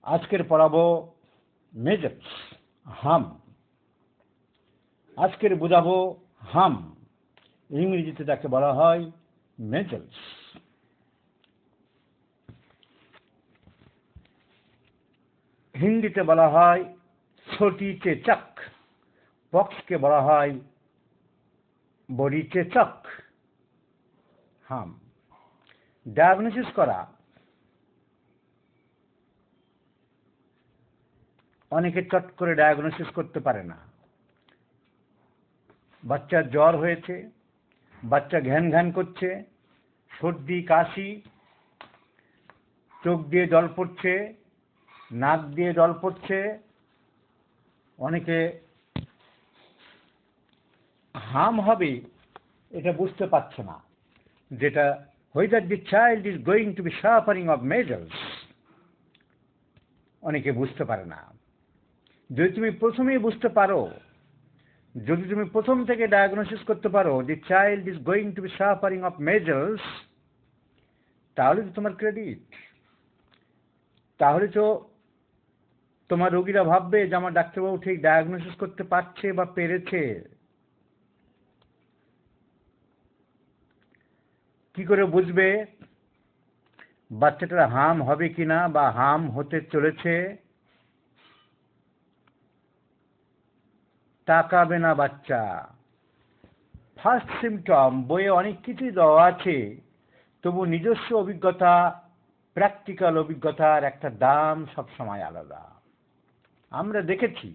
আজকের পড়াবো মেজেলস হাম। আজকের বোঝাবো হাম, ইংরেজিতে তাকে বলা হয় মেজেলস। হিন্দিতে বলা হয় ছোটি চেচক, পক্সকে বলা হয় বড়ি চেচক। হাম ডায়াগনোসিস করা, অনেকে চট করে ডায়াগনোসিস করতে পারে না। বাচ্চার জ্বর হয়েছে, বাচ্চা ঘ্যান ঘ্যান করছে, সর্দি কাশি, চোখ দিয়ে জল পড়ছে, নাক দিয়ে জল পড়ছে, অনেকে হাম হবে এটা বুঝতে পারছে না, যেটা whether the child is going to be suffering of measles, অনেকে বুঝতে পারে না। যদি তুমি প্রথমেই বুঝতে পারো, যদি তুমি প্রথম থেকে ডায়াগনোসিস করতে পারো the child is going to be suffering of measles, তাহলে তো তোমার ক্রেডিট। তাহলে তো তোমার রোগীরা ভাববে যে আমার ডাক্তারবাবু ঠিক ডায়াগনোসিস করতে পারছে বা পেরেছে। কি করে বুঝবে বাচ্চাটার হাম হবে কিনা বা হাম হতে চলেছে? তাকাবে না বাচ্চা। ফার্স্ট সিমটম বইয়ে অনেক কিছুই দেওয়া আছে, তবু নিজস্ব অভিজ্ঞতা, প্র্যাকটিক্যাল অভিজ্ঞতার একটা দাম সবসময় আলাদা। আমরা দেখেছি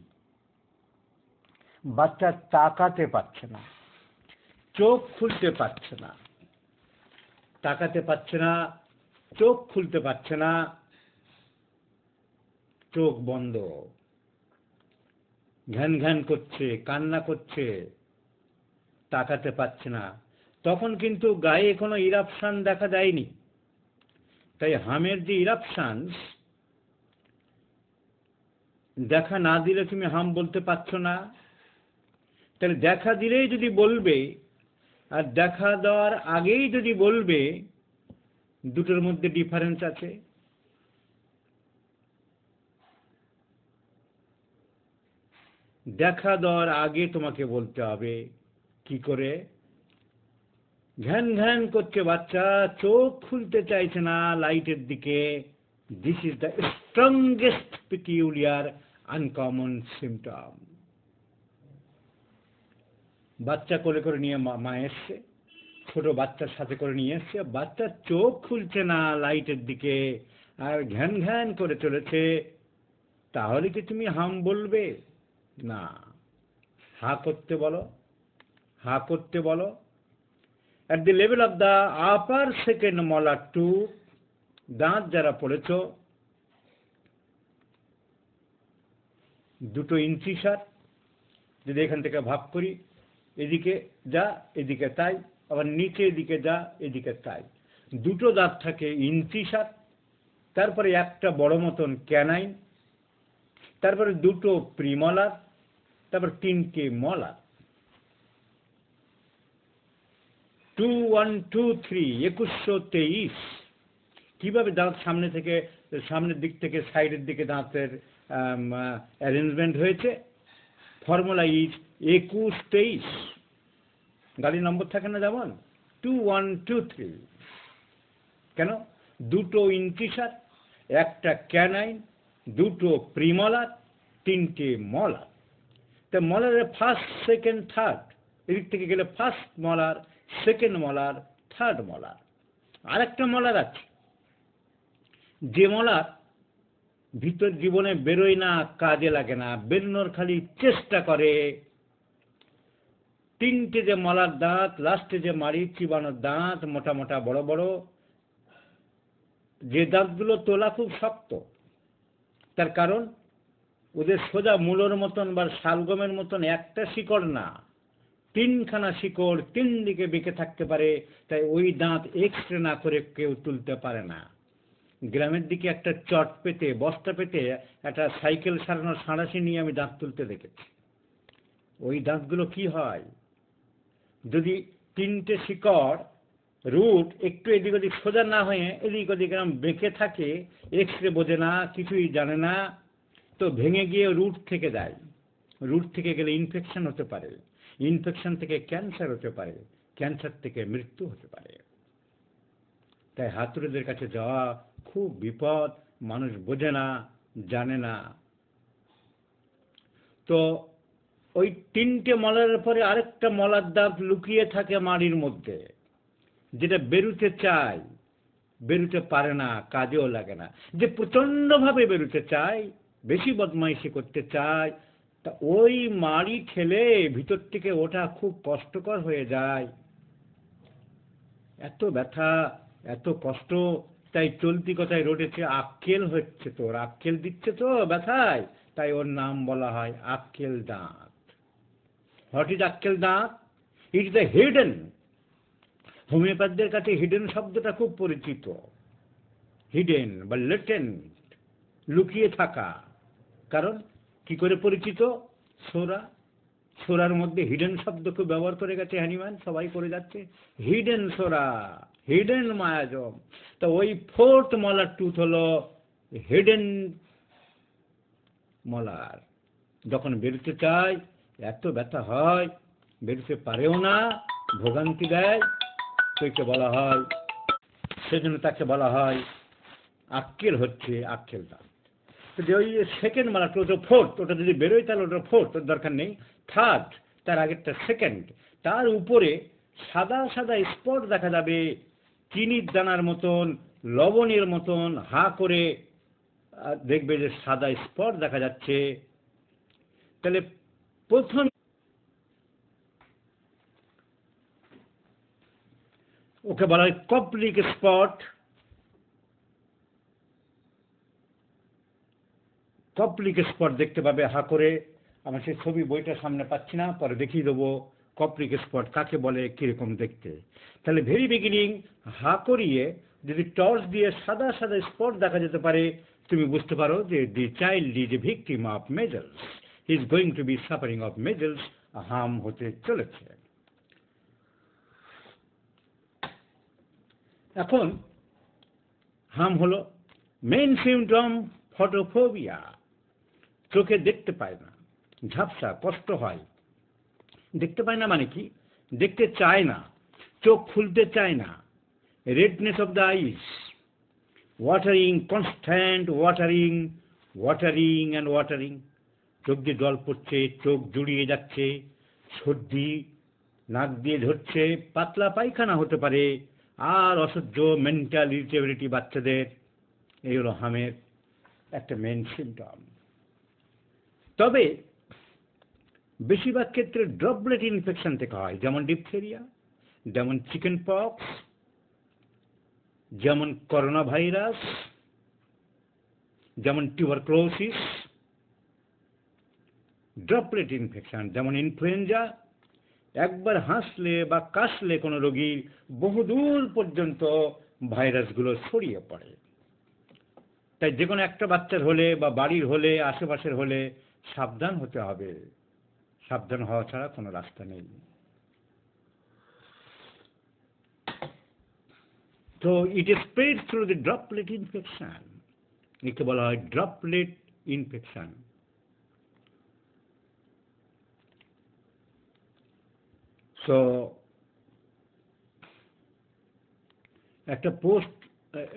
বাচ্চা তাকাতে পারছে না, চোখ খুলতে পারছে না, তাকাতে পারছে না, চোখ খুলতে পারছে না, চোখ বন্ধ, ঘ্যান ঘ্যান করছে, কান্না করছে, তাকাতে পারছে না। তখন কিন্তু গায়ে কোনো ইরাপশন দেখা দেয়নি। তাই হামের যে ইরাপশন দেখা না দিলে তুমি হাম বলতে পারছো না। তাহলে দেখা দিলেই যদি বলবে আর দেখা দেওয়ার আগেই যদি বলবে, দুটোর মধ্যে ডিফারেন্স আছে। দেখা দেওয়ার আগে তোমাকে বলতে হবে। কি করে? ঘ্যান ঘ্যান করছে বাচ্চা, চোখ খুলতে চাইছে না লাইটের দিকে, this is the strongest peculiar uncommon symptom. বাচ্চা কোলে করে নিয়ে মা এসছে, ছোট বাচ্চার সাথে করে নিয়ে এসছে, বাচ্চা চোখ খুলছে না লাইটের দিকে আর ঘ্যান ঘ্যান করে চলেছে, তাহলে কি তুমি হাম বলবে? না। হা করতে বলো, হা করতে বলো। at the level of the upper second molar tooth, দাঁত যারা পড়েছ, 2 ইঞ্চি সার, যদি এখান থেকে ভাগ করি, এদিকে যা এদিকে তাই, আবার নিচে এদিকে যা এদিকে তাই, 2 দাঁত থাকে ইঞ্চি সার, তারপরে একটা বড় মতন ক্যানাইন, তারপরে 2 প্রিমলার, তারপর 3টে মলার। 2 1 2 3 2123। কিভাবে দাঁত সামনে থেকে, সামনের দিক থেকে সাইডের দিকে দাঁতের অ্যারেঞ্জমেন্ট হয়েছে? Formula is 2123। গাড়ি নম্বর থাকে না যেমন 2 1 2 3। কেন? 2 ইঞ্চি সার, একটা ক্যানাইন, 2 প্রিমলার, 3টে মলার। তা মলারের ফার্স্ট সেকেন্ড থার্ড, এদিক থেকে গেলে ফার্স্ট মলার, সেকেন্ড মলার, থার্ড মলার। আর একটা মলার আছে, যে মলার ভিতর জীবনে বেরোয় না, কাজে লাগে না, বেরোনোর খালি চেষ্টা করে। 3টে যে মলার দাঁত, লাস্টে যে মাড়ি চিবানোর দাঁত, মোটা মোটা বড় বড়, যে দাঁতগুলো তোলা খুব শক্ত। তার কারণ ওদের সোজা মূলর মতন বা শালগমের মতন একটা শিকড় না, 3খানা শিকড় 3 দিকে বেঁকে থাকতে পারে। তাই ওই দাঁত এক্সট্রা না করে কেউ তুলতে পারে না। গ্রামের দিকে একটা চট পেতে, বস্তা পেতে একটা সাইকেল সারানোর সাঁড়াশি নিয়ে আমি দাঁত তুলতে দেখেছি। ওই দাঁতগুলো কি হয়, যদি 3টে শিকড় রুট একটু এদিক ওদিক সোজা না হয়ে এদিক ওদিক এরকম বেঁকে থাকে, এক্স রে বোঝে না, কিছুই জানে না, তো ভেঙে গিয়ে রুট থেকে যায়। রুট থেকে গেলে ইনফেকশন হতে পারে, ইনফেকশন থেকে ক্যান্সার হতে পারে, ক্যান্সার থেকে মৃত্যু হতে পারে। তাই হাতুড়িদের কাছে যাওয়া খুব বিপদ, মানুষ বোঝে না, জানে না। তো ওই তিনটে মলারের পরে আরেকটা মলার দাঁত লুকিয়ে থাকে মাড়ির মধ্যে, যেটা বেরুতে চায়, বেরুতে পারে না, কাজেও লাগে না। যে প্রচন্ডভাবে বেরুতে চায়, বেশি বদমাইশি করতে চায়, তা ওই মাড়ি ঠেলে ভিতর থেকে ওঠা খুব কষ্টকর হয়ে যায়। এত ব্যথা, এত কষ্ট, তাই চলতি কথায় রটেছে আক্কেল হচ্ছে, তোর আক্কেল দিচ্ছে তো ব্যথায়, তাই ওর নাম বলা হয় আক্কেল দাঁত। হোয়াট ইজ আক্কেল দাঁত? It is the hidden. হোমিওপ্যাথদের কাছে হিডেন শব্দটা খুব পরিচিত। হিডেন বা লেটেন্ট, লুকিয়ে থাকা। কারণ কি করে পরিচিত? সোরা, সোরার মধ্যে হিডেন শব্দ খুব ব্যবহার করে গেছে হ্যানিম্যান, সবাই করে যাচ্ছে হিডেন সোরা, হিডেন মায়াজম। তো ওই ফোর্থ মলার টুথ হলো হিডেন মলার। যখন বেরোতে চায় এত ব্যথা হয়, বেরোতে পারেও না, ভোগান্তি দেয়, তো বলা হয়, সেজন্য তাকে বলা হয় আক্কেল হচ্ছে আক্কেল দাঁত। যে ওই সেকেন্ড মালাটা, ওটা ফোর্থ, ওটা যদি বেরোয় তাহলে ওটা ফোর্থ, ওর দরকার নেই। থার্ড, তার আগেরটা সেকেন্ড। তার উপরে সাদা সাদা স্পট দেখা যাবে, চিনির দানার মতন, লবণের মতন, হা করে দেখবে যে সাদা স্পট দেখা যাচ্ছে। তাহলে প্রথম ওকে বলা হয় কপ্লিক স্পট। কপ্লিক স্পট দেখতে পাবে হা করে। আমার সেই ছবি বইটা সামনে পাচ্ছি না, পরে দেখিয়ে দেবো কপ্লিক স্পট কাকে বলে, কিরকম দেখতে। তাহলে ভেরি বিগিনিং হা করিয়ে যদি টর্চ দিয়ে সাদা সাদা স্পট দেখা যেতে পারে, তুমি বুঝতে পারো যে the child is a victim of measles, he is going to be suffering of measles, হাম হতে চলেছে। এখন হাম হলো মেইন সিমটম ফটোফোবিয়া। চোখে দেখতে পায় না, ঝাপসা, কষ্ট হয়। দেখতে পায় না মানে কি? দেখতে চায় না, চোখ খুলতে চায় না। Redness of the eyes, watering, constant watering, watering and watering. চোখ দিয়ে জল পড়ছে, চোখ জুড়িয়ে যাচ্ছে, সর্দি নাক দিয়ে ঝরছে, পাতলা পায়খানা হতে পারে, আর অসহ্য মেন্টাল ইরিটেবিলিটি বাচ্চাদের। এই হলো হামের একটা মেন সিমটম। তবে বেশিরভাগ ক্ষেত্রে ড্রপলেট ইনফেকশন থেকে হয়, যেমন ডিপথেরিয়া, যেমন চিকেন পক্স, যেমন করোনা ভাইরাস, যেমন টিউবারক্লোসিস। ড্রপলেট ইনফেকশন যেমন ইনফ্লুয়েঞ্জা, একবার হাসলে বা কাশলে কোনো রোগীর বহুদূর পর্যন্ত ভাইরাসগুলো ছড়িয়ে পড়ে। তাই যে কোনো একটা বাচ্চার হলে বা বাড়ির হলে, আশেপাশের হলে সাবধান হতে হবে। সাবধান হওয়া ছাড়া কোনো রাস্তা নেই। তো it is spread through the droplet infection, একে বলা হয় ড্রপলেট ইনফেকশন। সো একটা পোস্ট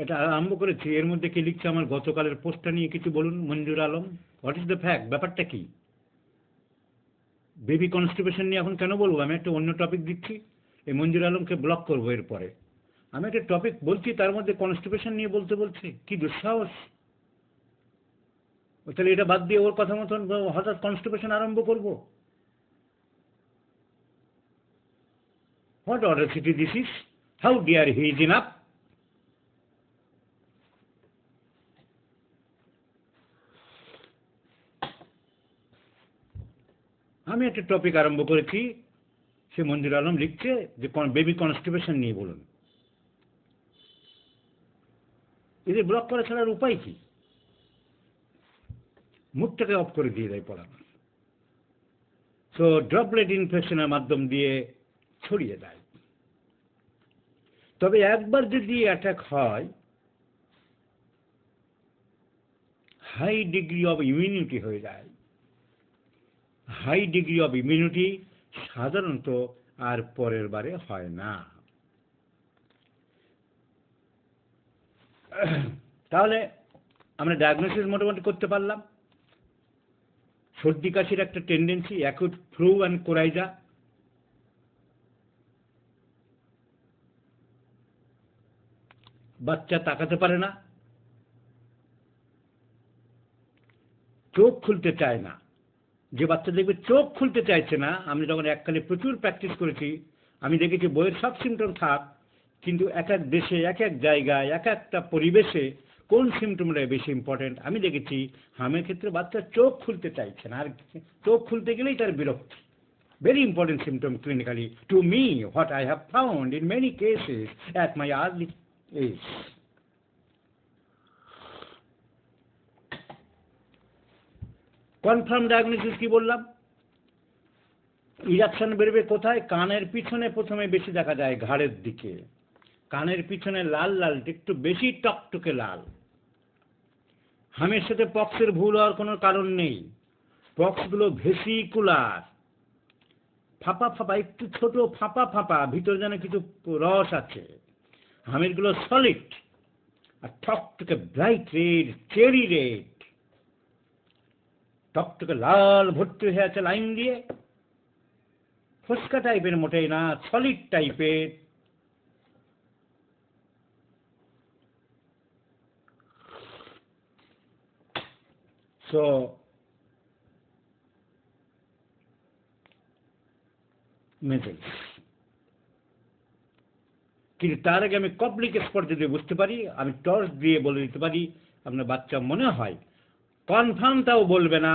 এটা আরম্ভ করেছি, এর মধ্যে কি লিখছে আমার গতকালের পোস্টটা নিয়ে কিছু বলুন Manzoor Alam. What is the fact? ব্যাপারটা কি? বেবি কনস্টিপেশন নিয়ে এখন কেন বলবো? আমি একটা অন্য টপিক দিচ্ছি, এই মঞ্জুর আলমকে ব্লক করবো এরপরে। আমি একটা টপিক বলছি, তার মধ্যে কনস্টিপেশন নিয়ে বলতে বলছে, কি দুঃসাহস! তাহলে এটা বাদ দিয়ে ওর কথা মতন হঠাৎ কনস্টিপেশন আরম্ভ করবো? What Audacity this is! How dare he is enough! আমি একটা টপিক আরম্ভ করেছি, সে মঞ্জুর আলম লিখছে যে বেবি কনস্টিপেশন নিয়ে বলুন। এদের ব্লক করা ছাড়ার উপায় কি? মুখটাকে অফ করে দিয়ে দেয় পড়ানো। তো ড্রপলেট ইনফেকশনের মাধ্যম দিয়ে ছড়িয়ে দেয়। তবে একবার যদি অ্যাটাক হয়, হাই ডিগ্রি অফ ইমিউনিটি হয়ে যায়। হাই ডিগ্রি অফ ইমিউনিটি সাধারণত আর পরের বারে হয় না। তাহলে আমরা ডায়াগনোসিস মোটামুটি করতে পারলাম। সর্দি কাশির একটা tendency, acute flu and coryza. বাচ্চা তাকাতে পারে না, চোখ খুলতে চায় না। যে বাচ্চা দেখবে চোখ খুলতে চাইছে না, আমি যখন এককালে প্রচুর প্র্যাকটিস করেছি, আমি দেখেছি বইয়ের সব সিমটম থাক, কিন্তু এক এক দেশে, এক এক জায়গায়, এক একটা পরিবেশে কোন সিমটমটা বেশি ইম্পর্টেন্ট আমি দেখেছি। হামের ক্ষেত্রে বাচ্চা চোখ খুলতে চাইছে না, আর চোখ খুলতে গেলেই তার বিরক্তি। Very important symptom clinically to me, what I have found in many cases at my early age. Confirm diagnosis কি বললাম? ইরাকশন বেরোবে কোথায়? কানের পিছনে প্রথমে বেশি দেখা যায়, ঘাড়ের দিকে। কানের পিছনে লাল লাল, একটু বেশি টকটকে লাল। হামের সাথে পক্সের ভুল হওয়ার কোনো কারণ নেই। পক্সগুলো ভেসিকুলার, ফাঁপা ফাঁপা, একটু ছোট ফাঁপা ফাঁপা, ভিতরে যেন কিছু রস আছে। হামেরগুলো সলিড আর টকটকে ব্রাইট রেড, চেরি রেড, টকটকে লাল ভর্তি হয়ে আছে লাইন দিয়ে। ফসকা টাইপের মোটেই না, সলিড টাইপের। সো মেজেলস। কিন্তু তার আগে আমি কপ্লিক স্পট যদি বুঝতে পারি, আমি টর্চ দিয়ে বলে দিতে পারি আপনার বাচ্চা মনে হয়। কনফার্ম তাও বলবে না,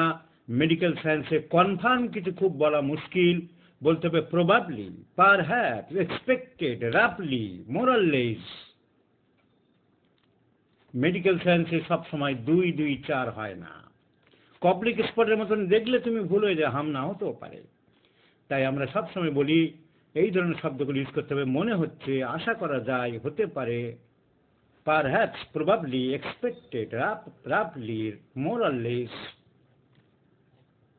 মেডিকেল সায়েন্সে কনফার্ম কিছু খুব বলা মুশকিল। বলতে হবে প্রবাবলি, পারহ্যাপস, এক্সপেক্টেড, রাফলি, মোরাললেস। মেডিকেল সায়েন্সে সবসময় 2, 2, 4 হয় না। কপ্লিক স্পটের মতন দেখলে তুমি ভুল হয়ে যায়, হাম না হতেও পারে। তাই আমরা সবসময় বলি এই ধরনের শব্দগুলো ইউজ করতে হবে। মনে হচ্ছে, আশা করা যায়, হতে পারে, পারহ্যাপস, প্রবাবলি, এক্সপেক্টেড, রাফলি, মোরাললেস,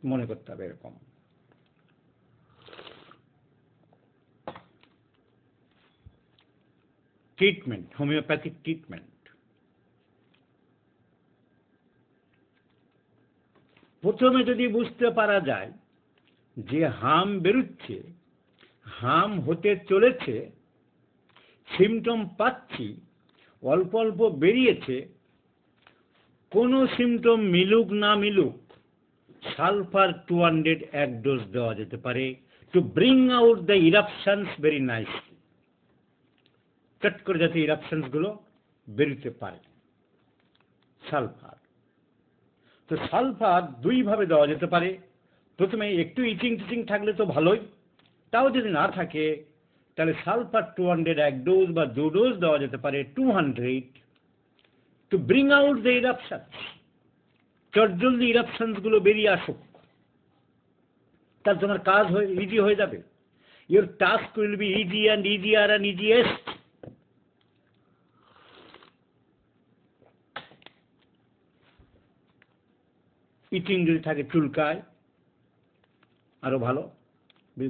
মনে করতে হবে এরকম। Treatment, homeopathic treatment. প্রথমে যদি বুঝতে পারা যায় যে হাম বেরুচ্ছে, হাম হতে চলেছে, সিমটম পাচ্ছি, অল্প অল্প বেরিয়েছে, কোনো সিমটম মিলুক না মিলুক, সালফার 200 এক ডোজ দেওয়া যেতে পারে two bring out the eruptions very nicely. চট করে যাতে ইরাপশনস গুলো বেরোতে পারে। সালফার, তো সালফার 2 ভাবে দেওয়া যেতে পারে। প্রথমে একটু ইচিং টিচিং থাকলে তো ভালোই, তাও যদি না থাকে তাহলে সালফার 200 এক ডোজ বা 2 ডোজ দেওয়া যেতে পারে, 200, to bring out the eruptions. চটজলদি ইরাপশনস গুলো বেরিয়ে আসুক, তার তোমার কাজ ইজি হয়ে যাবে। Your task will be easy and easier and easiest. Itching যদি থাকে, চুলকায়, আরো ভালো।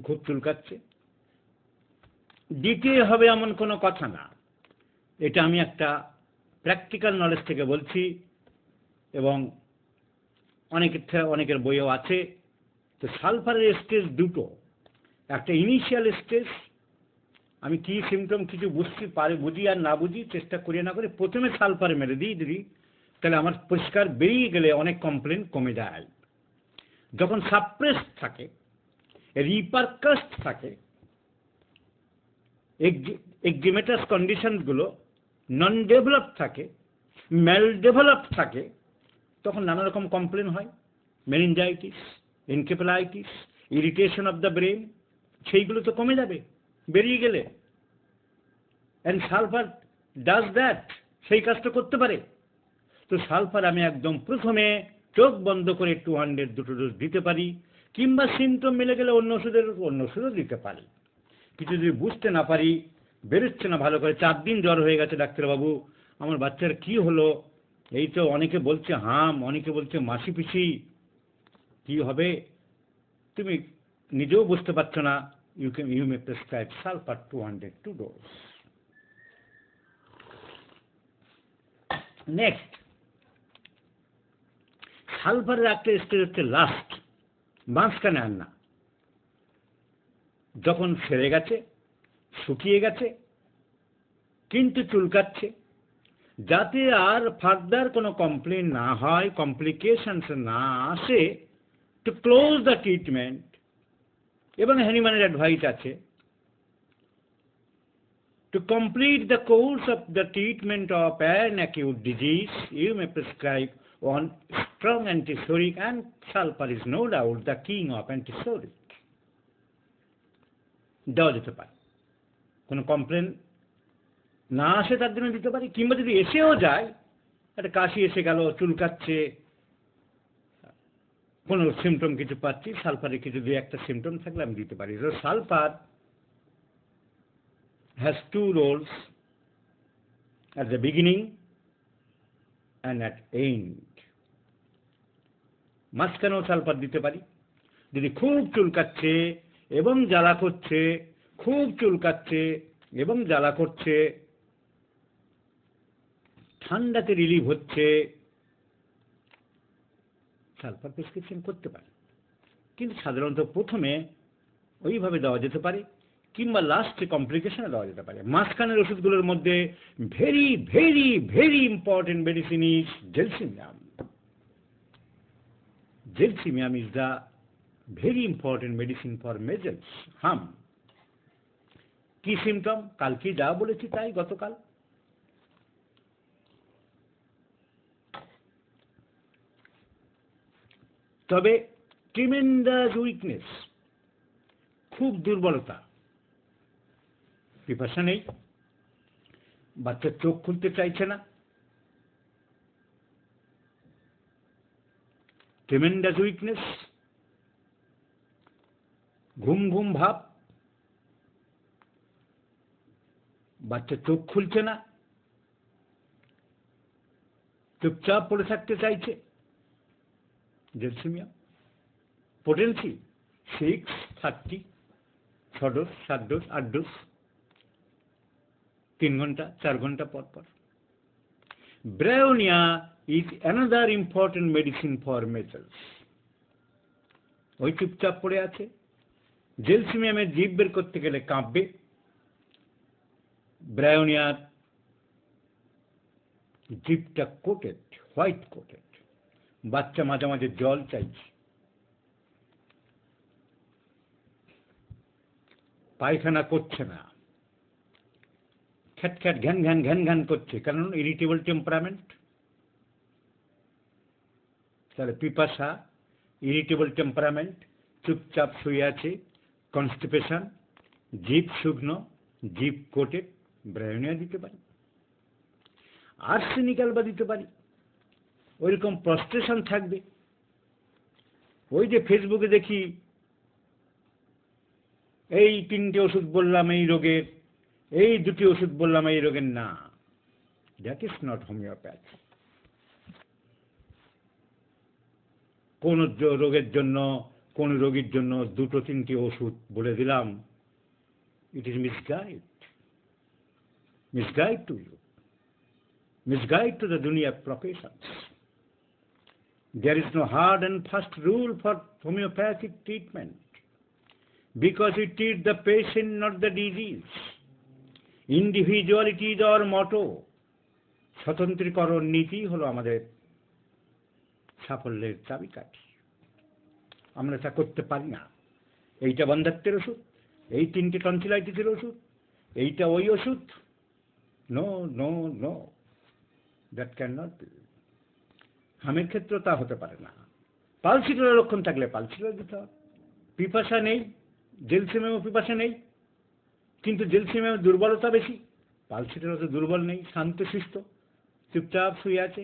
খুব চুলকাচ্ছে, দিতে হবে এমন কোনো কথা না। এটা আমি একটা প্র্যাকটিক্যাল নলেজ থেকে বলছি, এবং অনেকের বইও আছে। তো সালফারের স্টেজ দুটো, একটা ইনিশিয়াল স্টেজ, আমি কি সিমটম কিছু বুঝি আর না বুঝি, চেষ্টা করি না করে প্রথমে সালফার মেরে দিই, তাহলে আমার পরিষ্কার বেরিয়ে গেলে অনেক কমপ্লেন কমে যায়। যখন সাপ্রেস থাকে, রিপারকাস্ট থাকে, এক্সিমেটাস কন্ডিশনগুলো নন ডেভেলপ থাকে, ম্যাল ডেভেলপ থাকে, তখন নানা রকম কমপ্লেন হয়। Meningitis, encephalitis, irritation of the brain, সেইগুলো তো কমে যাবে বেরিয়ে গেলে। অ্যান্ড সালফার ডাজ দ্যাট, সেই কাজটা করতে পারে। তো সালফার আমি একদম প্রথমে চোখ বন্ধ করে 200 দুটো ডোজ দিতে পারি, কিংবা সিমটম মিলে গেলে অন্য ওষুধও দিতে পারি। কিছু যদি বুঝতে না পারি, বেরোচ্ছে না ভালো করে, 4 দিন জ্বর হয়ে গেছে, ডাক্তারবাবু আমার বাচ্চার কি হলো? এই তো অনেকে বলছে হাম, অনেকে বলছে মাসি পিসি, কি হবে? তুমি নিজেও বুঝতে পারছো না। You may prescribe sulphur 202 dose. Next, সালফারের একটা স্টেজ হচ্ছে লাস্ট, মাঝখানে আর না, যখন সেরে গেছে, শুকিয়ে গেছে, কিন্তু চুলকাচ্ছে, যাতে আর ফার্দার কোনো কমপ্লেন না হয়, কমপ্লিকেশনস না আসে, টু ক্লোজ দ্য ট্রিটমেন্ট। এবং হ্যানিম্যানের অ্যাডভাইস আছে, to complete the course of the treatment of an acute disease, you may prescribe one strong antiseptic, and sulfur is no doubt the king of antiseptic. দেওয়া যেতে পারে, কোনো complain না আসে তার জন্য দিতে পারি, কিংবা যদি এসেও যায়, একটা কাশি এসে গেল, চুলকাচ্ছে, কোনো সিমটম কিছু পাচ্ছি, সালফারে কিছু 2-1টা সিমটম থাকলে আমি দিতে পারি। তো sulphur has 2 roles, at the beginning and at end. মাঝখানেও সালফার দিতে পারি যদি খুব চুলকাচ্ছে এবং জ্বালা করছে, খুব চুলকাচ্ছে এবং জ্বালা করছে, ঠান্ডাতে রিলিভ হচ্ছে, সালফার প্রেসক্রিপশন করতে পারি। কিন্তু সাধারণত প্রথমে ওইভাবে দেওয়া যেতে পারে, কিংবা লাস্টে কমপ্লিকেশনে দেওয়া যেতে পারে। মাঝখানের ওষুধগুলোর মধ্যে very very very important medicine is gelsemium. Gelsemium is the very important medicine for measles, হাম। কি সিমটম? কালকে যা বলেছি তাই, গতকাল। তবে ট্রিমেন্ডাস উইকনেস, খুব দুর্বলতা, পিপাসা নেই, বাচ্চা চোখ খুলতে চাইছে না, ট্রিমেন্ডাস উইকনেস, ঘুম ঘুম ভাব, বাচ্চা চোখ খুলছে না, চুপচাপ পড়ে থাকতে চাইছে, gelsemium. Potency 630, 6 dose, 7 dose, 8 dose, 3 ঘন্টা 4 ঘন্টা পর পর। Bryonia is another important medicine for measles. ওই চুপচাপ পড়ে আছে, জেলসিমিয়ামের জিভ বের করতে গেলে কাঁপবে, ব্রায়োনিয়ার জিভটা কোটেড, হোয়াইট কোটেড, বাচ্চা মাঝে মাঝে জল চাইছে, পায়খানা করছে না, খ্যাট খ্যাট ঘ্যান ঘ্যান ঘ্যান ঘ্যান করছে, কারণ ইরিটেবল টেম্পারামেন্ট। তাহলে পিপাসা, ইরিটেবল টেম্পারামেন্ট, চুপচাপ শুয়ে আছে, কনস্টিপেশন, জিভ শুকনো, জিভ কোটেড, ব্রায়োনিয়া দিতে পারি। আর্সেনিক অ্যালবা দিতে পারি, ওইরকম প্রস্ট্রেশন থাকবে। ওই যে ফেসবুকে দেখি, এই 3টে ওষুধ বললাম এই রোগের, এই 2টি ওষুধ বললাম এই রোগের, না, দ্যাট ইজ নট হোমিওপ্যাথি। কোন রোগের জন্য, কোন রোগীর জন্য 2-3টি ওষুধ বলে দিলাম, it is misguide, misguide to you, misguide to the dunya professions. There is no hard and fast rule for homeopathic treatment, because we treat the patient, not the disease. Individuality is our motto. স্বতন্ত্রীকরণ নীতি হলো আমাদের সাফল্যের চাবিকাঠি। আমরা তা করতে পারি না। এইটা বন্ধ্যাত্বের ওষুধ, এই 3টে টনসিলাইটিসের ওষুধ, এইটা ওই ওষুধ, no no no, that can not be. হামের ক্ষেত্রে তা হতে পারে না। পালসিটার লক্ষণ থাকলে পালসিটার দিতে হবে। পিপাসা নেই, জেলসিমিয়ামও পিপাসা নেই, কিন্তু জেলসিমিয়ামের দুর্বলতা বেশি, পালসিটার তো দুর্বল নেই, শান্তশিষ্ট, চুপচাপ শুয়ে আছে,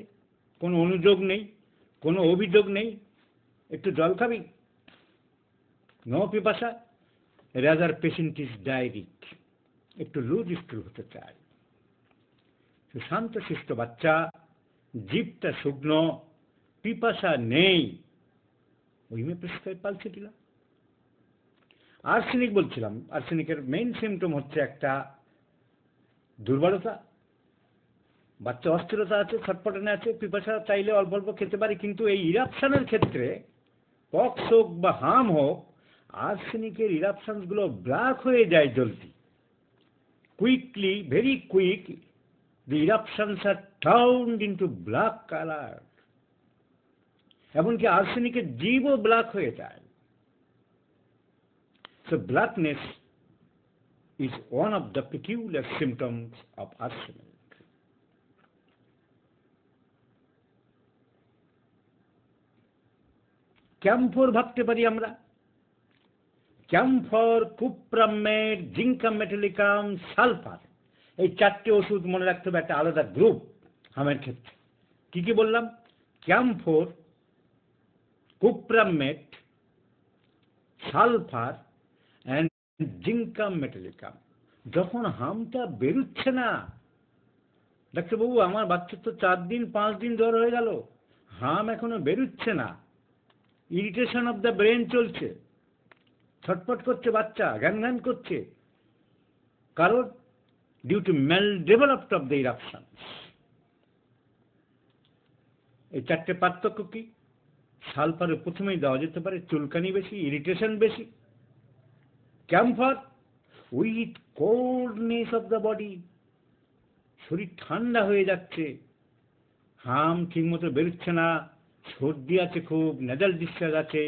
কোনো অনুযোগ নেই, কোনো অভিযোগ নেই, একটু জল খাবি, নো পিপাসা, রাদার পেশেন্ট ইজ ডায়রিক, একটু লুজ স্ক্রু হতে চায়। শান্ত শিষ্ট বাচ্চা, জিভটা শুকনো, পিপাসা নেই, ওই মে প্রেসক্রাইব পালসিটিলা। আর্সেনিক বলছিলাম, আর্সেনিকের মেইন সিমটম হচ্ছে একটা দুর্বলতা, বাচ্চা অস্থিরতা আছে, ছটপটানে আছে, পিপাসা চাইলে অল্প অল্প খেতে পারে, কিন্তু এই ইরাপশনের ক্ষেত্রে পক্স হোক বা হাম হোক, আর্সেনিকের ইরাপশনগুলো ব্ল্যাক হয়ে যায় জলদি, quickly, very quick, the eruptions are turned into black color, এমনকি আর্সেনিকের জীবও ব্ল্যাক হয়ে যায়। So blackness is one of the peculiar symptoms of arsenic. Camphor ভাবতে পারি আমরা, ক্যাম্ফর, কুপ্রামেট, জিঙ্কাম মেটালিকাম, সালফার, এই চারটে ওষুধ মনে রাখতে হবে, একটা আলাদা গ্রুপ হামের ক্ষেত্রে। কি কি বললাম? Camphor, কুপ্রামেট, sulphur and zincum metallicum. যখন হামটা বেরুচ্ছে না, ডাক্তারবাবু আমার বাচ্চার তো 4 দিন 5 দিন জ্বর হয়ে গেল, হাম এখনো বেরুচ্ছে না, ইরিটেশন অফ দ্য ব্রেন চলছে, ছটপট করছে বাচ্চা, ঘ্যান ঘ্যান করছে, কারণ due to male developed of the eruption. এই চারটে পার্থক্য কি? সালফারে প্রথমেই দেওয়া যেতে পারে চুলকানি বেশি, ইরিটেশন বেশি। Campher, with coldness of the body, শরীর ঠান্ডা হয়ে যাচ্ছে, হাম ঠিকমতো বেরোচ্ছে না, সর্দি আছে খুব, নেজাল ডিসচার্জ আছে,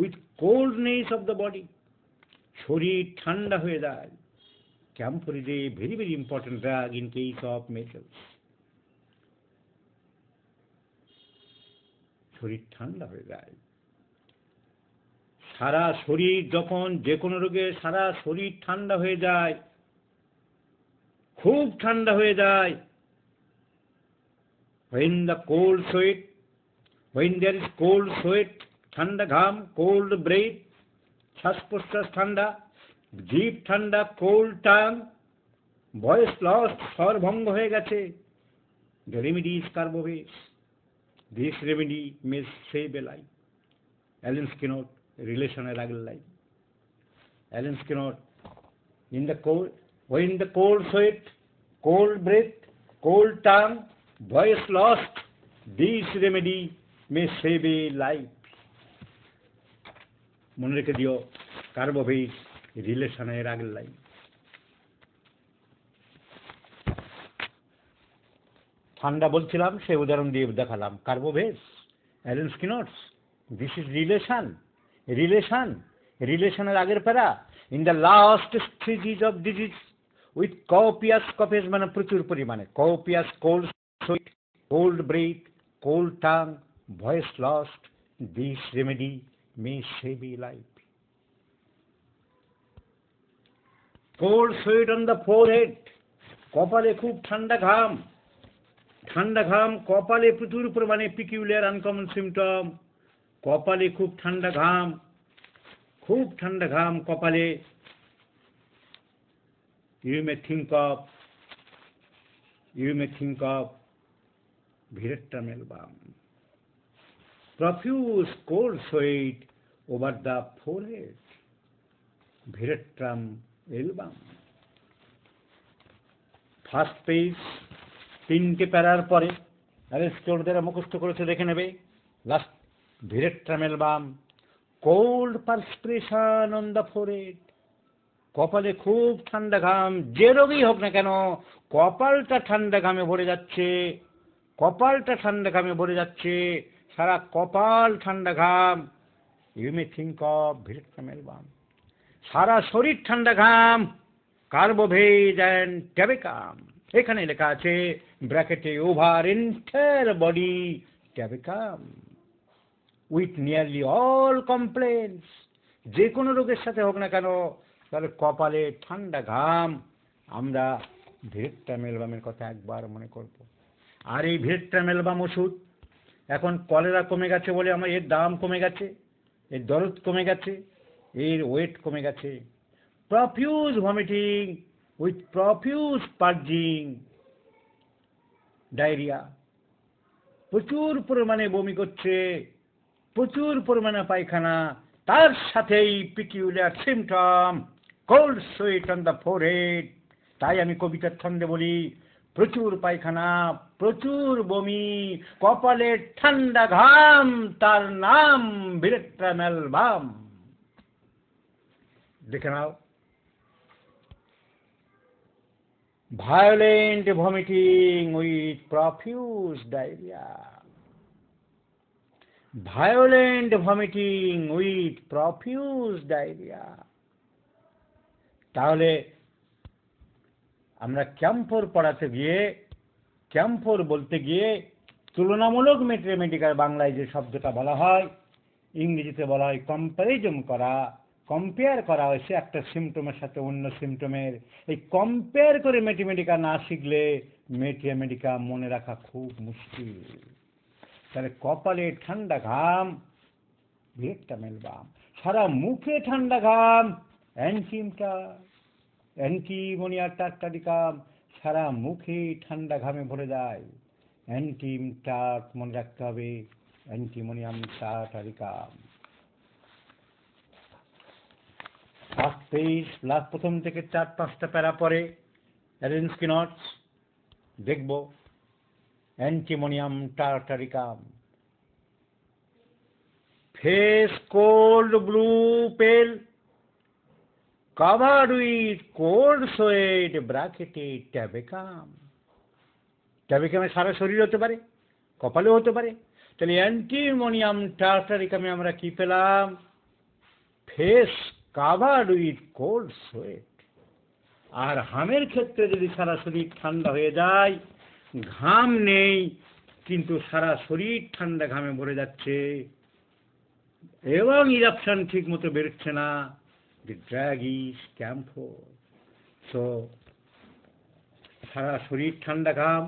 with coldness of the body, শরীর ঠান্ডা হয়ে যায়। Camphor is a very very important drug in case of measles. শরীর ঠান্ডা হয়ে যায়, সারা শরীর, যখন যে কোনো রোগে সারা শরীর ঠান্ডা হয়ে যায়, খুব ঠান্ডা হয়ে যায়। when the cold sweat, when there is cold sweat, ঠান্ডা ঘাম, cold breath, শ্বাস প্রশ্বাস ঠান্ডা, জিভ ঠান্ডা, cold tongue, ভয়েস লস, স্বর ভঙ্গ হয়ে গেছে, the remedy is carbobase. This remedy may save a life. Allen Skinner, রিলেশনের আগের line. Allen Skinner, in the cold, when the cold sweat, cold breath, cold tongue, voice lost, this remedy may save a life. মনে রেখে দিও, Carbo veg, রিলেশনের আগের line. ঠান্ডা বলছিলাম, সে উদাহরণ দিয়ে দেখালাম। Carbo veg, Allen Skinner, this is relation. Relation, রিলেশনের আগের para, in the last stages of disease, with copious, copious মানে প্রচুর পরিমাণে, copious cold sweat, cold breath, cold tongue, voice lost, this remedy may save a life. Cold sweat on the forehead, কপালে খুব ঠান্ডা ঘাম, ঠান্ডা ঘাম কপালে প্রচুর পরিমাণে, পিকিউলিয়ার আনকমন সিমটম, কপালে খুব ঠান্ডা ঘাম, খুব ঠান্ডা ঘাম কপালে। you may think of Viretram balm, profuse cold sweat over the forehead, Viretram balm। First page 3টে প্যারার পরে, আরে স্টোরদের মুখস্থ করেছে দেখে নেবে। লাস্ট, ভিরেট্রাম বাম, কোল্ড পারস্পিরেশন অন দ্য ফোরহেড, কপালে খুব ঠান্ডা ঘাম, যে রোগী হোক না কেন কপালটা ঠান্ডা ঘামে ভরে যাচ্ছে, কপালটা ঠান্ডা ঘামে ভরে যাচ্ছে, সারা কপাল ঠান্ডা ঘাম। ইউ মে থিঙ্ক অফ ভিরেট্রাম বাম। সারা শরীর ঠান্ডা ঘাম, কার্বোভেজ অ্যান্ড ট্যাবেকাম। এখানে লেখা আছে ব্র্যাকেটে, over entire body tabacum, with nearly all complaints. যে কোনো রোগের সাথে হোক না কেন, তাহলে কপালে ঠান্ডা ঘাম, আমরা ভিরেট্রাম বামের কথা একবার মনে করব। আর এই ভিরেট্রাম বাম ওষুধ, এখন কলেরা কমে গেছে বলে আমার এর দাম কমে গেছে, এর দরদ কমে গেছে, এর ওয়েট কমে গেছে। Profuse vomiting, with profuse purging diarrhoea, প্রচুর পরিমাণে বমি করছে, প্রচুর পরিমাণে পায়খানা, তার সাথেই peculiar symptom cold sweat on the forehead. তাই আমি কবিতার ছন্দে বলি, প্রচুর পায়খানা, প্রচুর বমি, কপালে ঠান্ডা ঘাম, তার নাম ভিরেট্রা মেলবাম। দেখে নাও, violent vomiting with profuse diarrhea, violent vomiting with profuse diarrhea। তাহলে আমরা ক্যাম্ফোর পড়াতে গিয়ে, ক্যাম্ফোর বলতে গিয়ে তুলনামূলক ম্যাথমেটিক্যাল বাংলায় যে শব্দটা বলা হয়, ইংরেজিতে বলা হয় কম্প্যারিজন করা, কম্পেয়ার করা হয়েছে একটা সিমটমের সাথে অন্য সিমটমের। এই কম্পেয়ার করে ম্যাথমেটিকা না শিখলে ম্যাথমেটিকা মনে রাখা খুব মুশকিল। তাহলে কপালে ঠান্ডা ঘাম, ভিরেট্রা মেলবাম, সারা মুখে ঠান্ডা ঘাম, অ্যান্টিমোনিয়া টার্টারিকাম, সারা মুখে ঠান্ডা ঘামে ভরে যায়। অ্যান্টিমটার্ট মনে রাখতে হবে, অ্যান্টিমোনিয়াম টার্টারিকাম। ফার্স্ট পেজ, প্রথম থেকে 4-5টা প্যারা পরে এলেনস্কি নোটস দেখব। অ্যান্টিমোনিয়াম টার্টারিকাম, ফেস কোল্ড ব্লু পেল, covered with cold sweat bracketed tabecum। ট্যাবেকামে সারা শরীর হতে পারে, কপালেও হতে পারে। তাহলে অ্যান্টিমোনিয়াম টার্টারিকামে আমরা কি পেলাম? Face covered with cold sweat. আর হামের ক্ষেত্রে যদি সারা শরীর ঠান্ডা হয়ে যায়, ঘাম নেই কিন্তু সারা শরীর ঠান্ডা ঘামে ভরে যাচ্ছে এবং ইরাপশন ঠিক মতো বেরোচ্ছে না, the drag is camphor। So সারা শরীর ঠান্ডা ঘাম,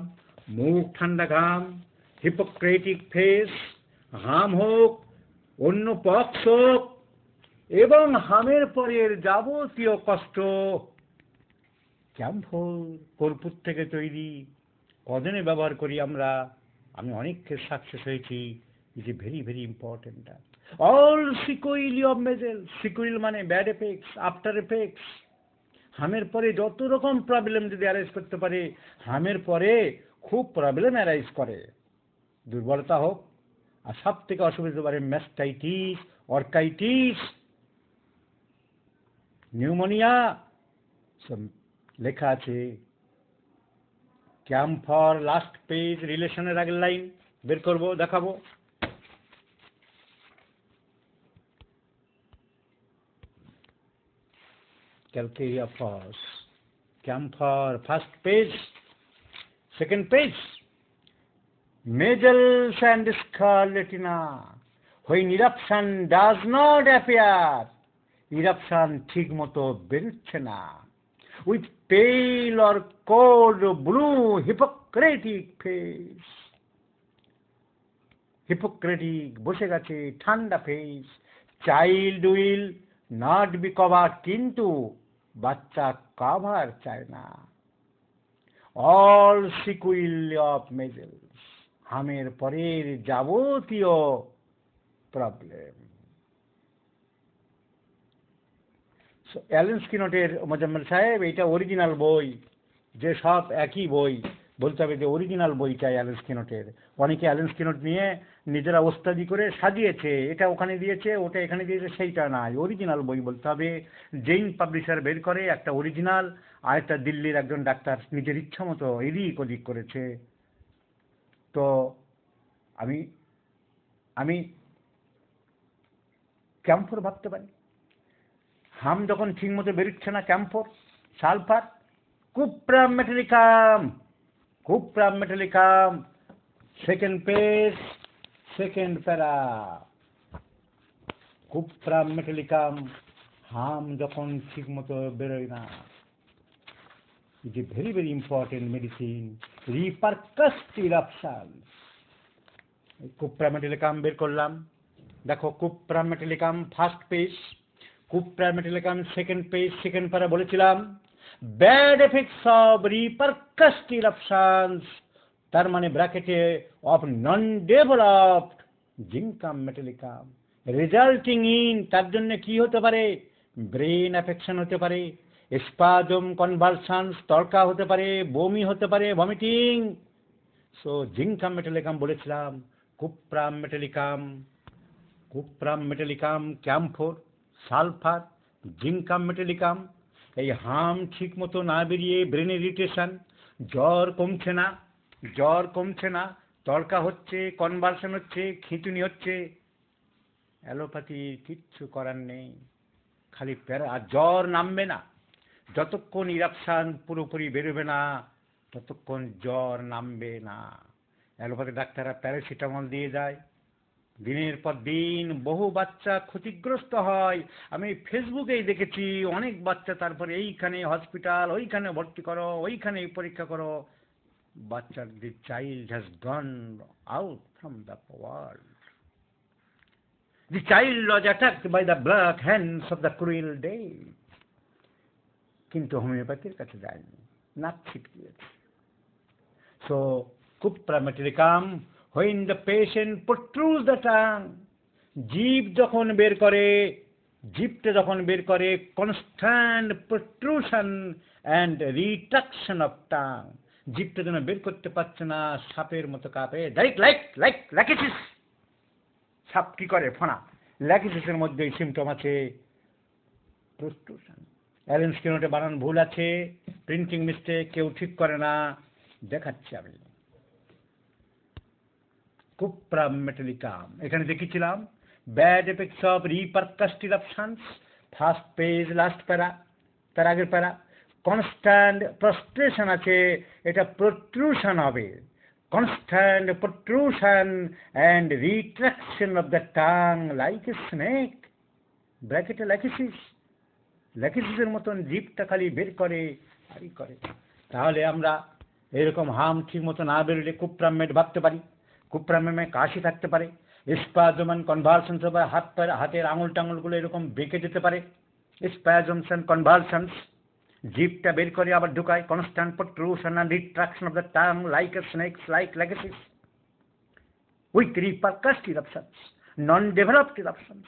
মুখ ঠান্ডা ঘাম, হিপোক্রেটিক ফেস, হাম হোক, অন্য পক্স হোক, এবং হামের পরের যাবতীয় কষ্ট, ক্যাম্ফোর কর্পূর থেকে তৈরি। কজনে ব্যবহার করি আমরা? আমি অনেক ক্ষেত্রে সাকসেস হয়েছি। It is very very important. All sequel of measles, sequel মানে ব্যাড এফেক্টস, আফটার এফেক্টস। হামের পরে যত রকম প্রবলেম যদি অ্যারাইজ করতে পারে, হামের পরে খুব প্রবলেম অ্যারাইজ করে, দুর্বলতা হোক, আর সব থেকে অসুবিধা হতে পারে ম্যাস্টাইটিস, অর্কাইটিস, নিউমোনিয়া। লেখা আছে ক্যাম্ফর, লাস্ট পেজ, রিলেশনের আগের লাইন বের করবো, দেখাবো। Calcarea falls, camphor, first page, second page, measles and scarlatina, when eruption does not appear, eruption ঠিক মতো বেরোচ্ছে না, with pale or cold blue Hippocratic face, Hippocratic বসে গেছে ঠান্ডা face. Child will not be cover, কিন্তু বাচ্চা কভার চায় না। অল সিকুইল অফ মেজেলস, হামের পরের যাবতীয় প্রবলেম। অ্যালেন স্কিনটের মোজাম্মেল সাহেব, এইটা অরিজিনাল বই, যে সব একই বই, বলতে হবে যে অরিজিনাল বইটাই অ্যালেন স্কিনটের। অনেকে অ্যালেন স্কিনট নিয়ে নিজেরা ওস্তাদি করে সাজিয়েছে, এটা ওখানে দিয়েছে, ওটা এখানে দিয়েছে, সেইটা নাই, অরিজিনাল বই বলতে হবে। জেইন পাবলিশার বের করে একটা অরিজিনাল, আর একটা দিল্লির একজন ডাক্তার নিজের ইচ্ছা মতো এদিক ওদিক করেছে। তো আমি আমি ক্যাম্ফোর ভাবতে পারি। হাম যখন ঠিক মতো বেরোচ্ছে না, camphor, sulphur, cuprum metallicum, cuprum metallicum, second page, second para. Cuprum metallicum, হাম যখন ঠিক মতো বেরোয় না, it is very very important medicine, repercussed eruption. Cuprum metallicum বের করলাম, দেখো cuprum metallicum first page, cuprum metallicum second page, second para বলেছিলাম। Bad effects of repercussed eruptions, তার মানে ব্র্যাকেটে of non developed zincum metallicum, resulting in, তার জন্য কি হতে পারে, ব্রেন অ্যাফেকশন হতে পারে, স্পাজম কনভালশনস, তড়কা হতে পারে, বমি হতে পারে, ভমিটিং। সো জিঙ্কাম মেটালিকাম বলেছিলাম, কুপ্রাম metallicum, cuprum metallicum, ক্যাম্ফোর, sulphur, zincum metallicum. এই হাম ঠিক মতো না বেরিয়ে ব্রেন ইরিটেশন, জ্বর কমছে না, জ্বর কমছে না, তড়কা হচ্ছে, কনভালশন হচ্ছে, খিঁচুনি হচ্ছে, অ্যালোপ্যাথি কিচ্ছু করার নেই, খালি প্যারা, আর জ্বর নামবে না যতক্ষণ ইরাপশান পুরোপুরি বেরোবে না, ততক্ষণ জ্বর নামবে না। অ্যালোপ্যাথি ডাক্তাররা প্যারাসিটামল দিয়ে যায়, দিনের পর দিন বহু বাচ্চা ক্ষতিগ্রস্ত হয়। আমি ফেসবুকেই দেখেছি অনেক বাচ্চা, তারপরে এইখানে হসপিটাল, ওইখানে ভর্তি করো, ওইখানে এই পরীক্ষা করো, বাচ্চার the child has gone out from the world, the child was attacked by the black hands of the cruel day। কিন্তু হোমিওপ্যাথির কাছে যায়নি, নাক ছিটকিয়েছে। So cuprum metallicum, when the patient protrudes the tongue, জিভ যখন বের করে, জিভটা যখন বের করে, constant protrusion and retraction of tongue, জিভটা যেন বের করতে পারছে না, সাপের মতো কাঁপে, লাইক লাইক লাইক ল্যাকিসিস, সাপ কি করে ফোনা, ল্যাকিসিসের মধ্যে এই সিমটম আছে, প্রস্ট্রুশন। অ্যালেন স্কিনোটে বানান ভুল আছে, প্রিন্টিং মিস্টেক, কেউ ঠিক করে না, দেখাচ্ছি আমি। কুপ্রাম মেটালিকাম, এখানে দেখেছিলাম bad effects of repercussed eruptions, first page last para, তার আগের প্যারা। কনস্ট্যান্ট প্রস্ট্রেশন আছে, এটা প্রট্রুশন হবে, constant protrusion and retraction of the tongue like a snake, ব্র্যাকেটে ল্যাকিসিস, ল্যাকিসিসের মতন জিভটা খালি বের করে আরই করে। তাহলে আমরা এরকম হাম ঠিক মতো না বেরোলে কুপ্রামেট ভাবতে পারি, কুপ্রামে কাশি থাকতে পারে, স্পাজমান কনভালশনস হবে, হাত পায়ের, হাতের আঙুল টাঙুলগুলো এরকম বেঁকে যেতে পারে, স্পাজমস অ্যান্ড কনভালশনস, জিভটা বের করে আবার ঢুকায়, constant protrusion and retraction of the tongue like a snakes, like Lachesis, with repercussed eruptions, non developed eruptions,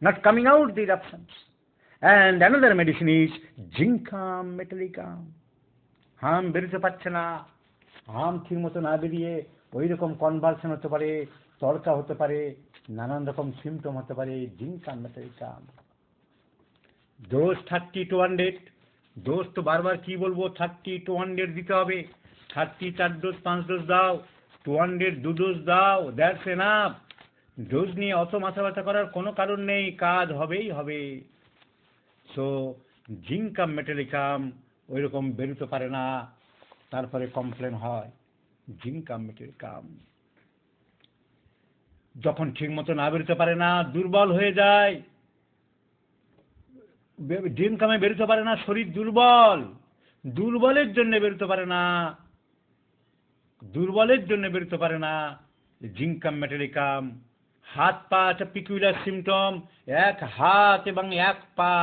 not coming out the eruptions. And another medicine is zincum metallicum, হাম বেরোতে পারছে না, হাম ঠিক মতো না বেরিয়ে ওই রকম কনভালশন হতে পারে, তড়কা হতে পারে, নানান রকম সিমটম হতে পারে, zincum metallicum. Dose 30 to 100, dose তো বারবার কি বলবো, 30 to 100 দিতে হবে, 30 4 ডোজ 5 ডোজ দাও, 200 2 ডোজ দাও, দ্যাটস এনাফ। ডোজ নিয়ে অত মাথা ব্যথা করার কোনো কারণ নেই, কাজ হবেই হবে। সো জিঙ্কাম মেটালিকাম ওই রকম বেরোতে পারে না, তারপরে কমপ্লেন হয়। জিঙ্কাম মেটালিকাম যখন ঠিক মতো না বেরোতে পারে না, দুর্বল হয়ে যায়, জিঙ্কামে বেরোতে পারে না, শরীর দুর্বল, দুর্বলের জন্য বেরোতে পারে না, দুর্বলের জন্য বেরোতে পারে না জিঙ্কাম মেটালিকাম। হাত পা একটা পিকুলার সিমটম, এক হাত এবং এক পা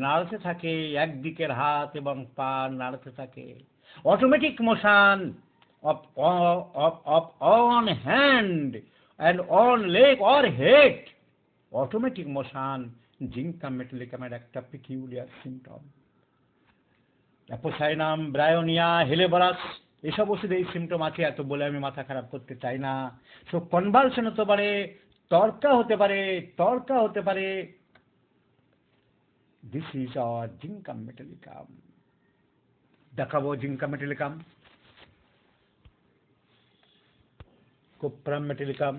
নাড়তে থাকে, একদিকের হাত এবং পা নাড়তে থাকে, automatic motion of on hand and on leg or head, automatic motion zincum মেটালিকামের একটা peculiar symptom. Apocynum, bryonia, helleborus, এসব ওষুধে এই সিমটম আছে, এত বলে আমি মাথা খারাপ করতে চাই না। সো কনভালশন হতে পারে, তর্কা হতে পারে, তর্কা হতে পারে, this is our zincum metallicum. দেখাবো zincum metallicum, cuprum metallicum,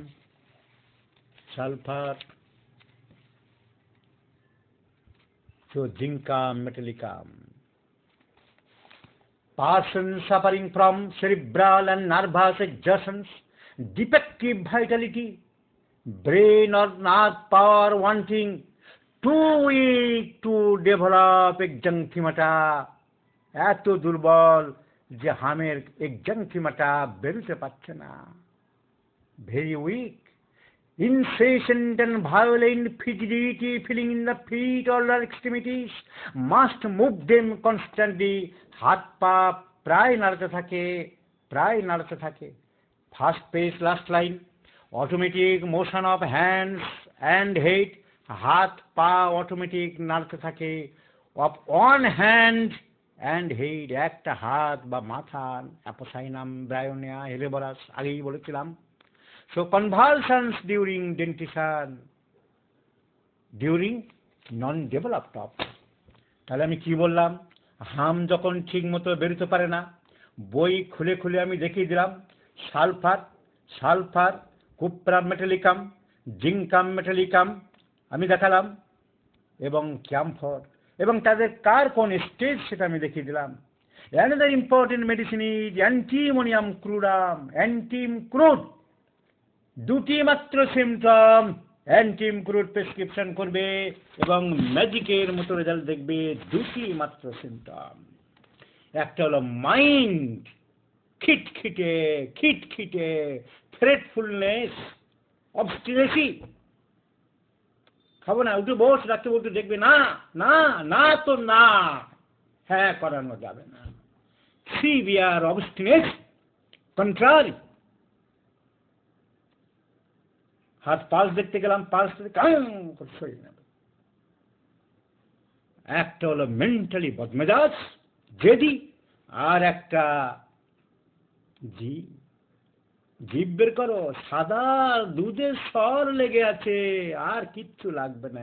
sulphur. So zincum metallicum, person suffering from cerebral and nervous exhaustions, defective vitality, brain or nerve power wanting, too weak to develop exanthemata, এত দুর্বল যে হামের এক্সাংথিমাটা বেরোতে পারছে না, very weak, incessant and violent frigidity feeling in the feet or their extremities must move them constantly. হাত পা প্রায় নাড়তে থাকে, প্রায় নাড়তে থাকে। First page last line, automatic motion of hands and head, হাত পা অটোমেটিক নাড়তে থাকে। Of one hand and head, একটা হাত বা মাথা, অ্যাপোসাইনাম ব্রায়োনিয়া হেলেবরাস আগেই বলেছিলাম। So convulsions during dentition, during non-developed of, তাহলে আমি কি বললাম? হাম যখন ঠিক মতো বেরোতে পারে না, বই খুলে খুলে আমি দেখিয়ে দিলাম sulphur, sulphur, cuprum metallicum, zincum metallicum আমি দেখালাম, এবং ক্যাম্ফর, এবং তাদের কার কোন স্টেজ সেটা আমি দেখিয়ে দিলাম। Another important medicine is antimonium crudum, antim crude। দুটি মাত্র সিমটম, অ্যান্টিম ক্রুড প্রেসক্রিপশন করবে এবং ম্যাজিকের মতো রেজাল্ট দেখবে। দুটি মাত্র সিমটম, একটা হলো মাইন্ড খিটখিটে, খিটখিটে, থ্রেটফুলনেস, অবস্টিনেসি। খাবো না, উঠে বস, ডাক্তার উঠে দেখবে না, না না তো না, হ্যাঁ করানো যাবে না। Severe obstinacy, contrary. হাত পালস দেখতে গেলাম, পালস সরিয়ে নেবে। একটা হলো মেন্টালি বদমেজাজ, জেদি, আর একটা জিভ বের করো, সাদা দুধের স্বর লেগে আছে, আর কিচ্ছু লাগবে না।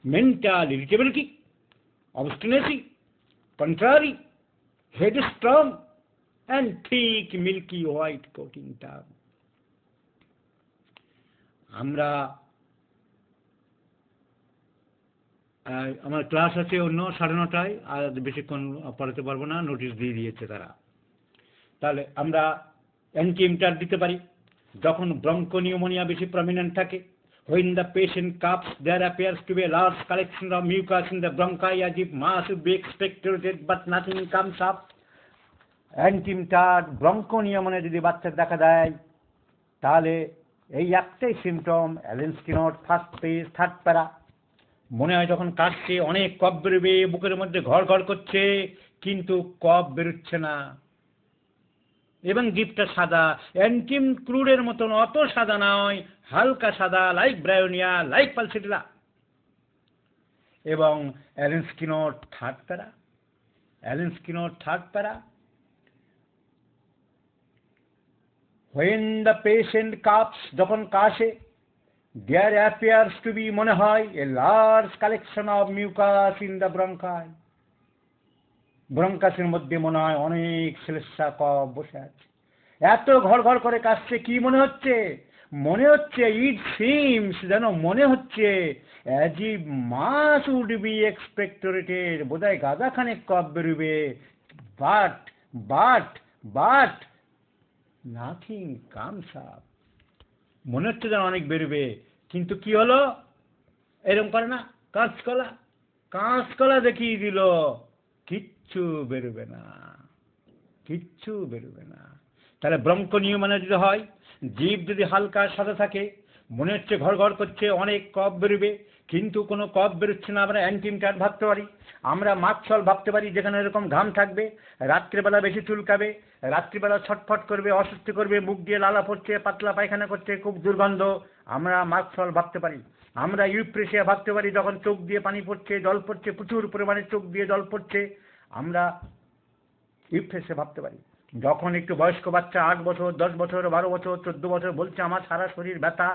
Mental irritability, obstinacy, contrary, head strong and thick milky white coating term. আমরা আমার ক্লাস আছে অন্য 9:30, আর বেশিক্ষণ পড়াতে পারবো না, নোটিশ দিয়ে দিয়েছে তারা। তাহলে আমরা অ্যান্টিএমটার দিতে পারি যখন ব্রঙ্কোনিউমোনিয়া বেশি প্রমিনেন্ট থাকে। When the patient coughs, there appears to be a large collection of mucus in the bronchi as if mass would be expectorated but nothing comes up. Antim tart bronchopneumonia যদি বাচ্চার দেখা দেয়, তাহলে এই একটাই symptom, Allen's keynote first page third para. মনে হয় যখন কাশছে অনেক কফ বেরোবে, বুকের মধ্যে ঘর ঘর করছে, কিন্তু কফ বেরোচ্ছে না, এবং জিভটা সাদা। অ্যান্টিম ক্রুডের মতন অত সাদা নয়, হালকা সাদা, লাইক ব্রায়োনিয়া, লাইক পালসিটিলা। এবং অ্যালেনস্কিনট থার্ড প্যারা, অ্যালেনস্কিনট থার্ড প্যারা। When the patient coughs, যখন কাশে, there appears to be, মনে হয়, a large collection of mucus in the bronchi। ব্রঙ্কাসের মধ্যে মনে হয় অনেক শ্লেষ্মা কফ বসে আছে। এত ঘর ঘর করে কাশছে, কি মনে হচ্ছে? মনে হচ্ছে, ইট সিমস, যেন মনে হচ্ছে as if mass would be expectorated, বোধহয় গাদাখানেক কফ বেরোবে। But but but nothing comes up. মনে হচ্ছে যেন অনেক বেরোবে, কিন্তু কি হলো? এরকম করে না, কাঁচকলা, কাঁচকলা দেখিয়ে দিল, কিচ্ছু বেরোবে না, কিচ্ছু বেরোবে না। তাহলে ব্রঙ্কোনিউমোনিয়া যদি হয়, জিভ যদি হালকা সাদা থাকে, মনে হচ্ছে ঘর ঘর করছে, অনেক কফ বেরোবে, কিন্তু কোনো কফ বেরোচ্ছে না, আমরা অ্যান্টিমটার ভাবতে পারি। আমরা মাকসল ভাবতে পারি, যেখানে এরকম ঘাম থাকবে, রাত্রিবেলা বেশি চুলকাবে, রাত্রিবেলা ছটফট করবে, অস্বস্তি করবে, মুখ দিয়ে লালা পড়ছে, পাতলা পায়খানা করছে, খুব দুর্গন্ধ, আমরা মাকসল ভাবতে পারি। আমরা ইউপ্রেশিয়া ভাবতে পারি, যখন চোখ দিয়ে পানি পড়ছে, জল পড়ছে, প্রচুর পরিমাণে চোখ দিয়ে জল পড়ছে, আমরা ইউপ্রেশিয়া ভাবতে পারি। যখন একটু বয়স্ক বাচ্চা 8 বছর, 10 বছর, 12 বছর, 14 বছর বলছে আমার সারা শরীর ব্যথা,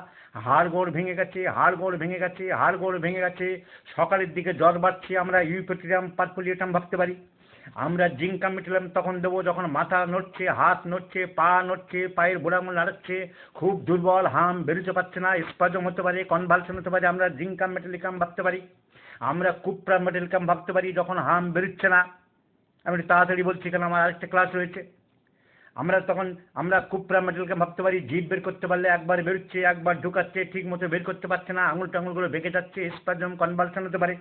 হাড় গোড় ভেঙে গেছে, হাড় গোড় ভেঙে গেছে, হাড় গোড় ভেঙে গেছে, সকালের দিকে জ্বর বাড়ছে, আমরা ইউপেট্রিয়াম পারপুলিয়েটাম ভাবতে পারি। আমরা জিঙ্কাম মেটালিয়াম তখন দেবো যখন মাথা নড়ছে, হাত নড়ছে, পা নড়ছে, পায়ের গোড়ামূল নাড়াচ্ছে, খুব দুর্বল, হাম বেরোতে পারছে না, স্পাজম হতে পারে, কনভালশন হতে পারে, আমরা জিঙ্কাম মেটালিকাম ভাবতে পারি। আমরা কুপ্রা মেটালিকাম ভাবতে পারি যখন হাম বেরোচ্ছে না। আমি তাড়াতাড়ি বলছি কেন, আমার আরেকটা ক্লাস রয়েছে। আমরা কুপ্রা মেটালিকাম ভাবতে পারি, জিভ বের করতে পারলে একবার বেরোচ্ছে, একবার ঢুকাচ্ছে, ঠিক মতো বের করতে পারছে না, আঙুল টাঙুলগুলো বেঁকে যাচ্ছে, স্পাজম, কনভালশন হতে পারে।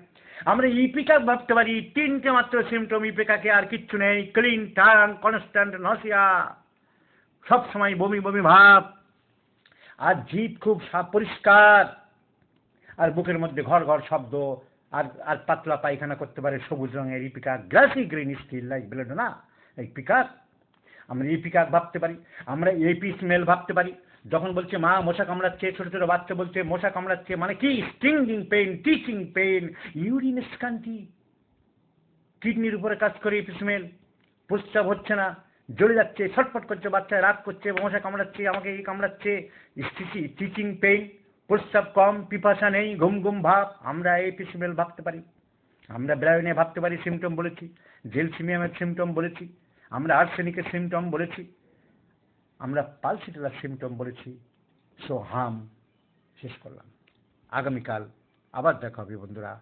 আমরা ইপিকা ভাবতে পারি, 3টে মাত্র সিমটম ইপিকাকে, আর কিচ্ছু নেই। ক্লিন টাং, কনস্ট্যান্ট নসিয়া, সবসময় বমি বমি ভাব। আর জিভ খুব পরিষ্কার, আর বুকের মধ্যে ঘর ঘর শব্দ, আর আর পাতলা পায়খানা করতে পারে সবুজ রঙের ipecac, glassy green still like belladonna, এই পিকাক। আমরা ইপিকাক ভাবতে পারি, আমরা এপি স্মেল ভাবতে পারি। যখন বলছে মা মশা কামড়াচ্ছে, ছোট ছোট বাচ্চা বলছে মশা কামড়াচ্ছে, মানে কি stinging pain, stitching pain, urine scanty, কিডনির উপরে কাজ করে এপি স্মেল, প্রস্রাব হচ্ছে না, জ্বলে যাচ্ছে, ছটফট করছে, বাচ্চা রাগ করছে, মশা কামড়াচ্ছে, আমাকে এই কামড়াচ্ছে, টিচিং পেইন, প্রস্রাব কম, পিপাসা নেই, ঘুম ঘুম ভাব, আমরা এপি স্মেল ভাবতে পারি। আমরা ব্রায়োনে ভাবতে পারি সিমটম বলেছি, জেলসিমিয়ামের সিমটম বলেছি, আমরা আর্সেনিকের সিমটম বলেছি, আমরা পালসিটেলার সিমটম বলেছি। সো হাম শেষ করলাম। আগামীকাল আবার দেখা হবে বন্ধুরা।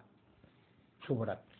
শুভরাত্রি।